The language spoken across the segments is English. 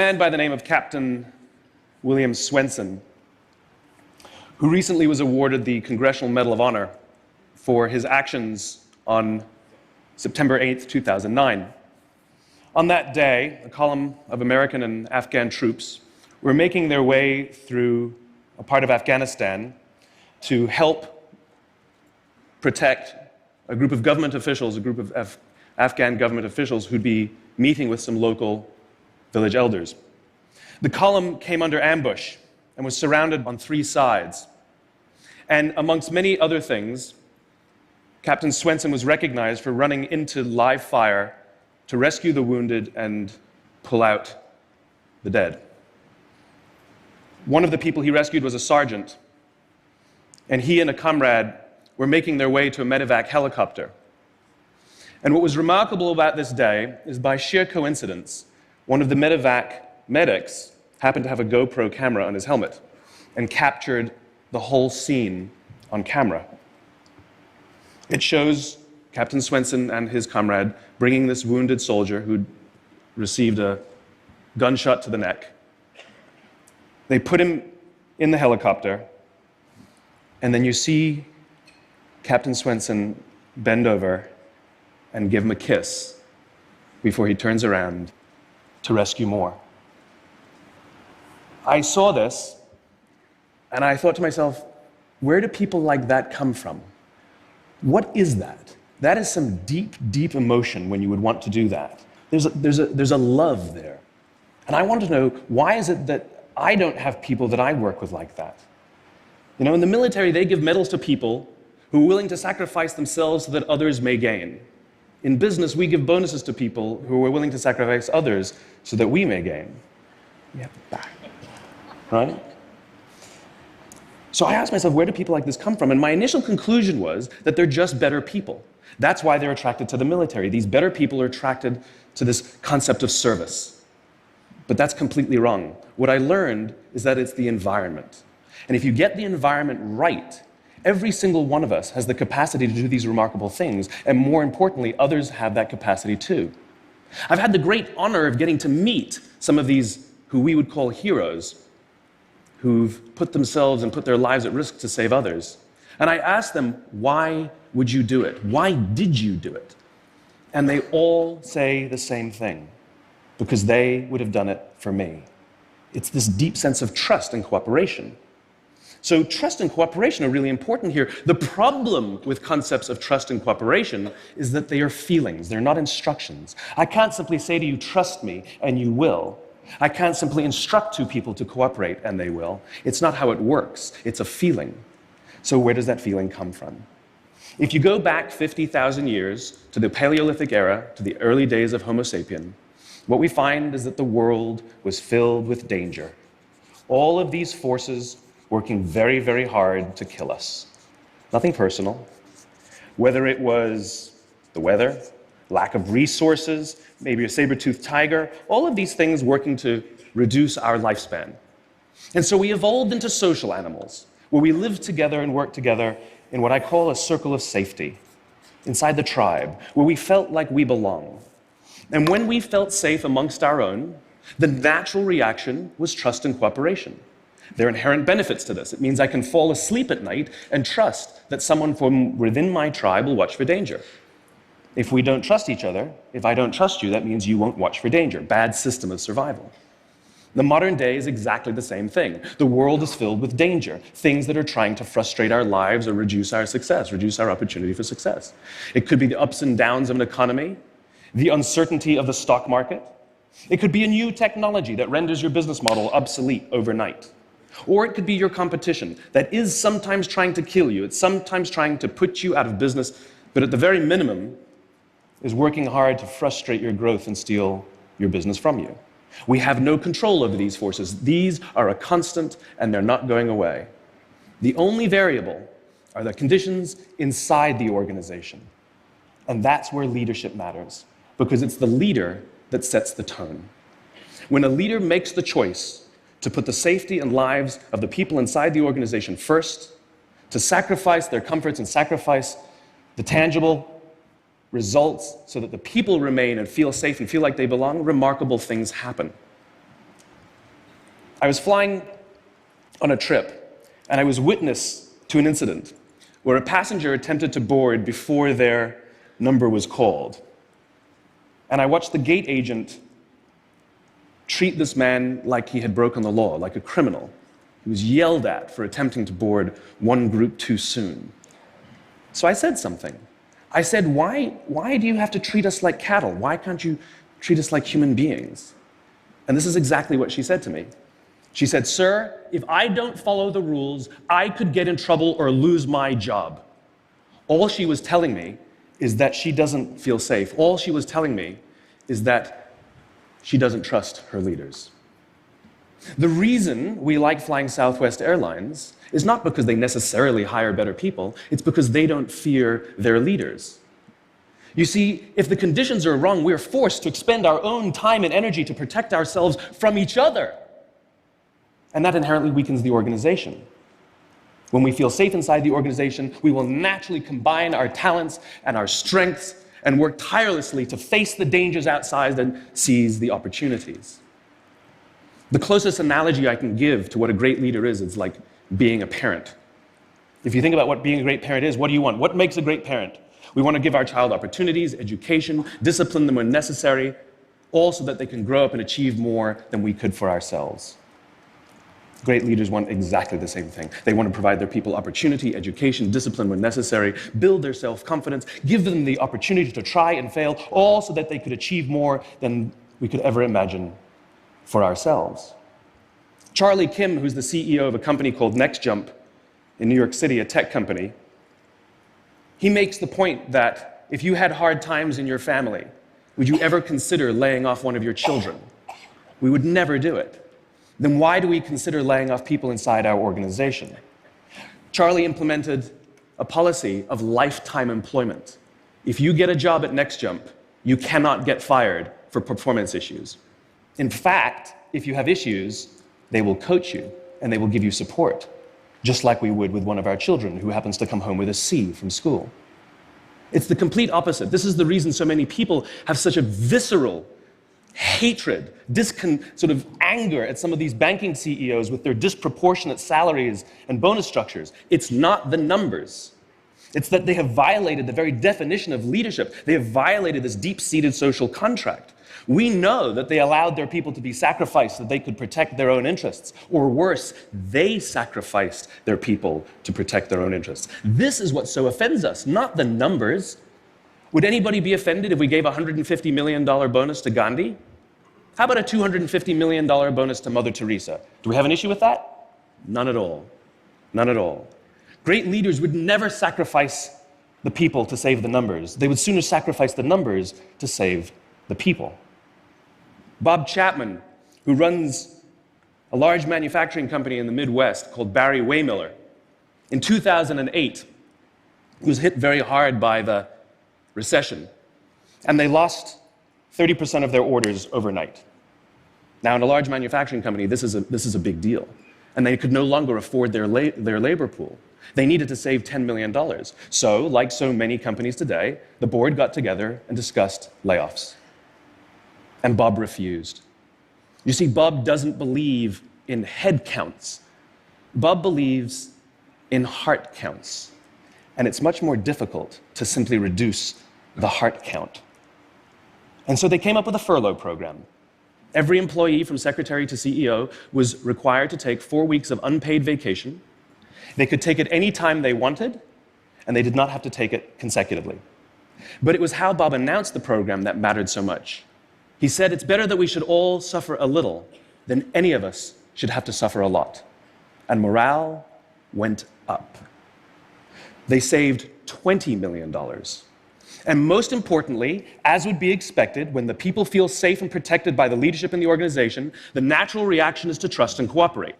Man by the name of Captain William Swenson, who recently was awarded the Congressional Medal of Honor for his actions on September 8th, 2009. On that day, a column of American and Afghan troops were making their way through a part of Afghanistan to help protect a group of government officials, a group of Afghan government officials who'd be meeting with some local village elders. The column came under ambush and was surrounded on three sides. And amongst many other things, Captain Swenson was recognized for running into live fire to rescue the wounded and pull out the dead. One of the people he rescued was a sergeant, and he and a comrade were making their way to a medevac helicopter. And what was remarkable about this day is, by sheer coincidence, one of the medevac medics happened to have a GoPro camera on his helmet and captured the whole scene on camera. It shows Captain Swenson and his comrade bringing this wounded soldier who'd received a gunshot to the neck. They put him in the helicopter, and then you see Captain Swenson bend over and give him a kiss before he turns around to rescue more. I saw this, and I thought to myself, where do people like that come from? What is that? That is some deep, deep emotion when you would want to do that. There's a love there. And I want to know, why is it that I don't have people that I work with like that? You know, in the military, they give medals to people who are willing to sacrifice themselves so that others may gain. In business, we give bonuses to people who are willing to sacrifice others so that we may gain. We have it back, right? So I asked myself, where do people like this come from? And my initial conclusion was that they're just better people. That's why they're attracted to the military. These better people are attracted to this concept of service. But that's completely wrong. What I learned is that it's the environment. And if you get the environment right, every single one of us has the capacity to do these remarkable things, and more importantly, others have that capacity too. I've had the great honor of getting to meet some of these who we would call heroes, who've put themselves and put their lives at risk to save others. And I asked them, why would you do it? Why did you do it? And they all say the same thing: because they would have done it for me. It's this deep sense of trust and cooperation. So trust and cooperation are really important here. The problem with concepts of trust and cooperation is that they are feelings, they're not instructions. I can't simply say to you, trust me, and you will. I can't simply instruct two people to cooperate, and they will. It's not how it works. It's a feeling. So where does that feeling come from? If you go back 50,000 years to the Paleolithic era, to the early days of Homo sapien, what we find is that the world was filled with danger. All of these forces working very, very hard to kill us. Nothing personal. Whether it was the weather, lack of resources, maybe a saber-toothed tiger, all of these things working to reduce our lifespan. And so we evolved into social animals, where we lived together and worked together in what I call a circle of safety, inside the tribe, where we felt like we belong. And when we felt safe amongst our own, the natural reaction was trust and cooperation. There are inherent benefits to this. It means I can fall asleep at night and trust that someone from within my tribe will watch for danger. If we don't trust each other, if I don't trust you, that means you won't watch for danger. Bad system of survival. The modern day is exactly the same thing. The world is filled with danger, things that are trying to frustrate our lives or reduce our success, reduce our opportunity for success. It could be the ups and downs of an economy, the uncertainty of the stock market. It could be a new technology that renders your business model obsolete overnight. Or it could be your competition that is sometimes trying to kill you. It's sometimes trying to put you out of business, but at the very minimum is working hard to frustrate your growth and steal your business from you. We have no control over these forces. These are a constant, and they're not going away. The only variable are the conditions inside the organization. And that's where leadership matters, because it's the leader that sets the tone. When a leader makes the choice to put the safety and lives of the people inside the organization first, to sacrifice their comforts and sacrifice the tangible results so that the people remain and feel safe and feel like they belong, remarkable things happen. I was flying on a trip, and I was witness to an incident where a passenger attempted to board before their number was called. And I watched the gate agent treat this man like he had broken the law, like a criminal. He was yelled at for attempting to board one group too soon. So I said something. I said, why do you have to treat us like cattle? Why can't you treat us like human beings? And this is exactly what she said to me. She said, "Sir, if I don't follow the rules, I could get in trouble or lose my job." All she was telling me is that she doesn't feel safe. All she was telling me is that she doesn't trust her leaders. The reason we like flying Southwest Airlines is not because they necessarily hire better people, it's because they don't fear their leaders. You see, if the conditions are wrong, we're forced to expend our own time and energy to protect ourselves from each other. And that inherently weakens the organization. When we feel safe inside the organization, we will naturally combine our talents and our strengths and work tirelessly to face the dangers outside and seize the opportunities. The closest analogy I can give to what a great leader is like being a parent. If you think about what being a great parent is, what do you want? What makes a great parent? We want to give our child opportunities, education, discipline them when necessary, all so that they can grow up and achieve more than we could for ourselves. Great leaders want exactly the same thing. They want to provide their people opportunity, education, discipline when necessary, build their self-confidence, give them the opportunity to try and fail, all so that they could achieve more than we could ever imagine for ourselves. Charlie Kim, who's the CEO of a company called NextJump in New York City, a tech company, he makes the point that if you had hard times in your family, would you ever consider laying off one of your children? We would never do it. Then why do we consider laying off people inside our organization? Charlie implemented a policy of lifetime employment. If you get a job at NextJump, you cannot get fired for performance issues. In fact, if you have issues, they will coach you and they will give you support, just like we would with one of our children who happens to come home with a C from school. It's the complete opposite. This is the reason so many people have such a visceral hatred, sort of anger at some of these banking CEOs with their disproportionate salaries and bonus structures. It's not the numbers. It's that they have violated the very definition of leadership. They have violated this deep-seated social contract. We know that they allowed their people to be sacrificed so that they could protect their own interests. Or worse, they sacrificed their people to protect their own interests. This is what so offends us, not the numbers. Would anybody be offended if we gave a $150 million bonus to Gandhi? How about a $250 million bonus to Mother Teresa? Do we have an issue with that? None at all. None at all. Great leaders would never sacrifice the people to save the numbers. They would sooner sacrifice the numbers to save the people. Bob Chapman, who runs a large manufacturing company in the Midwest called Barry Waymiller, in 2008, he was hit very hard by the recession, and they lost 30% of their orders overnight. Now, in a large manufacturing company, this is a big deal, and they could no longer afford their labor pool. They needed to save $10 million. So, like so many companies today, the board got together and discussed layoffs. And Bob refused. You see, Bob doesn't believe in head counts. Bob believes in heart counts. And it's much more difficult to simply reduce the heart count. And so they came up with a furlough program. Every employee, from secretary to CEO, was required to take 4 weeks of unpaid vacation. They could take it any time they wanted, and they did not have to take it consecutively. But it was how Bob announced the program that mattered so much. He said, "It's better that we should all suffer a little than any of us should have to suffer a lot." And morale went up. They saved $20 million. And most importantly, as would be expected, when the people feel safe and protected by the leadership in the organization, the natural reaction is to trust and cooperate.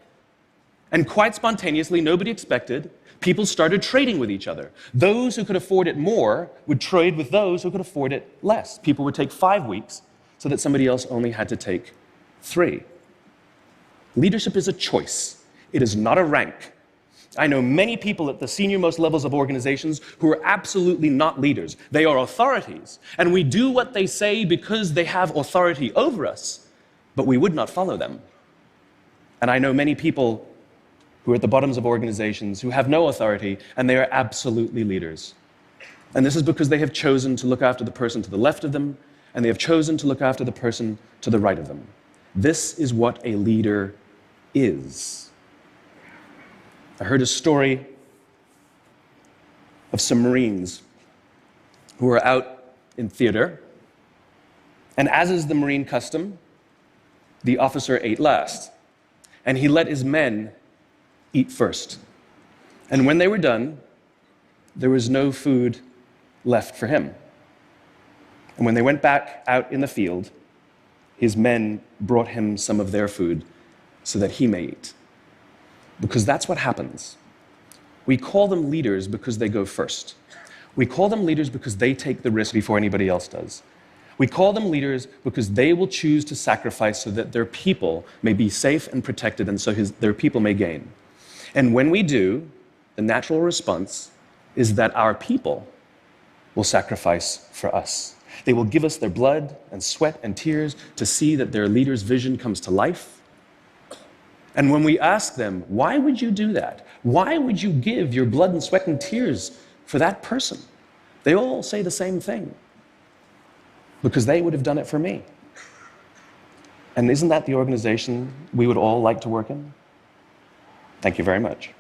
And quite spontaneously, nobody expected, people started trading with each other. Those who could afford it more would trade with those who could afford it less. People would take 5 weeks so that somebody else only had to take 3. Leadership is a choice. It is not a rank. I know many people at the senior-most levels of organizations who are absolutely not leaders. They are authorities, and we do what they say because they have authority over us, but we would not follow them. And I know many people who are at the bottoms of organizations who have no authority, and they are absolutely leaders. And this is because they have chosen to look after the person to the left of them, and they have chosen to look after the person to the right of them. This is what a leader is. I heard a story of some Marines who were out in theater, and as is the Marine custom, the officer ate last, and he let his men eat first. And when they were done, there was no food left for him. And when they went back out in the field, his men brought him some of their food so that he may eat. Because that's what happens. We call them leaders because they go first. We call them leaders because they take the risk before anybody else does. We call them leaders because they will choose to sacrifice so that their people may be safe and protected, and so their people may gain. And when we do, the natural response is that our people will sacrifice for us. They will give us their blood and sweat and tears to see that their leader's vision comes to life. And when we ask them, why would you do that? Why would you give your blood and sweat and tears for that person? They all say the same thing. Because they would have done it for me. And isn't that the organization we would all like to work in? Thank you very much.